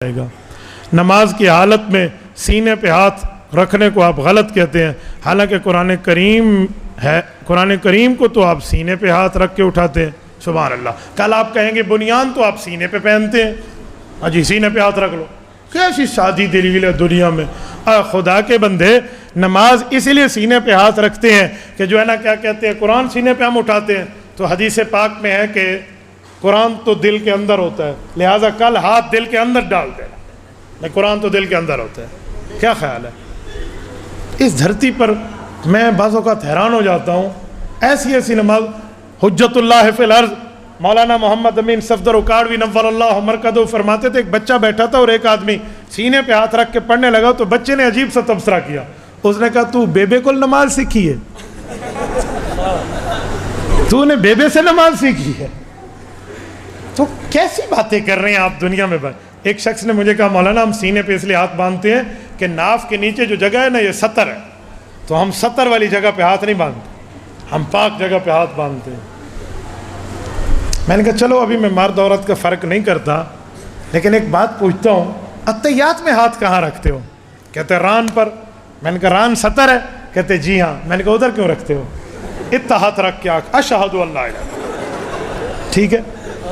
جائے گا۔ نماز کی حالت میں سینے پہ ہاتھ رکھنے کو آپ غلط کہتے ہیں، حالانکہ قرآن کریم ہے، قرآن کریم کو تو آپ سینے پہ ہاتھ رکھ کے اٹھاتے ہیں۔ سبحان اللہ۔ کل آپ کہیں گے بنیان تو آپ سینے پہ پہنتے ہیں، ہاں جی سینے پہ ہاتھ رکھ لو، کیسی شادی دلیل ہے دنیا میں۔ خدا کے بندے نماز اسی لیے سینے پہ ہاتھ رکھتے ہیں کہ جو ہے نا کیا کہتے ہیں، قرآن سینے پہ ہم اٹھاتے ہیں تو حدیث پاک میں ہے کہ قرآن تو دل کے اندر ہوتا ہے، لہٰذا کل ہاتھ دل کے اندر ڈال دینا، قرآن تو دل کے اندر ہوتا ہے۔ کیا خیال ہے؟ اس دھرتی پر میں بعض اوقات حیران ہو جاتا ہوں، ایسی ایسی نماز حجت اللہ فی الارض مولانا محمد امین صفدر اکاڑوی نور اللہ مرکزہ فرماتے تھے، ایک بچہ بیٹھا تھا اور ایک آدمی سینے پہ ہاتھ رکھ کے پڑھنے لگا تو بچے نے عجیب سا تبصرہ کیا، اس نے کہا تو بیبے کو نماز سیکھی ہے، تو نے بیبے سے نماز سیکھی ہے؟ تو کیسی باتیں کر رہے ہیں آپ دنیا میں۔ ایک شخص نے مجھے کہا مولانا ہم سینے پہ اس لیے ہاتھ باندھتے ہیں کہ ناف کے نیچے جو جگہ ہے نا یہ سطر ہے، تو ہم سطر والی جگہ پہ ہاتھ نہیں باندھتے، ہم پاک جگہ پہ ہاتھ باندھتے ہیں۔ میں نے کہا چلو ابھی میں مرد عورت کا فرق نہیں کرتا، لیکن ایک بات پوچھتا ہوں، اتحیات میں ہاتھ کہاں رکھتے ہو؟ کہتے ہیں ران پر۔ میں نے کہا ران سطر ہے؟ کہتے جی ہاں۔ میں نے کہا ادھر کیوں رکھتے ہو؟ اتنا ہاتھ رکھ کے اشہد اللہ الہ، ٹھیک ہے،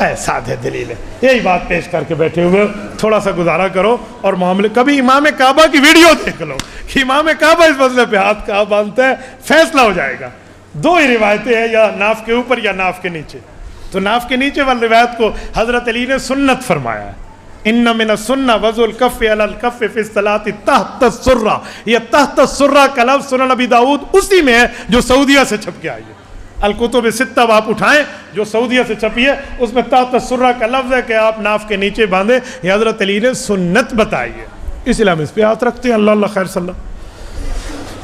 اے سادہ دلیل ہے، یہی بات پیش کر کے بیٹھے ہوئے تھوڑا سا گزارا کرو اور معاملے۔ کبھی امام کعبہ کی ویڈیو دیکھ لو کہ امام کعبہ اس مسئلے پہ ہاتھ کہاں باندھتا ہے، فیصلہ ہو جائے گا۔ دو ہی روایتیں ہیں، یا ناف کے اوپر یا ناف کے نیچے۔ تو ناف کے نیچے والی روایت کو حضرت علی نے سنت فرمایا ہے، ان من السنہ وضع الکف علی الکف فی الصلاۃ تحت السرہ۔ یہ تحت السرہ کا لفظ سنن نبی داؤد اسی میں ہے جو سعودیہ سے چھپ کے آئی ہے۔ الکتب ستہ آپ اٹھائیں جو سعودیہ سے چھپی ہے، اس میں تحت السرہ کا لفظ ہے کہ آپ ناف کے نیچے باندھیں۔ یہ حضرت علی نے سنت بتائی ہے، اس لیے ہم اس پہ ہاتھ رکھتے ہیں۔ اللہ اللہ خیر صلی اللہ۔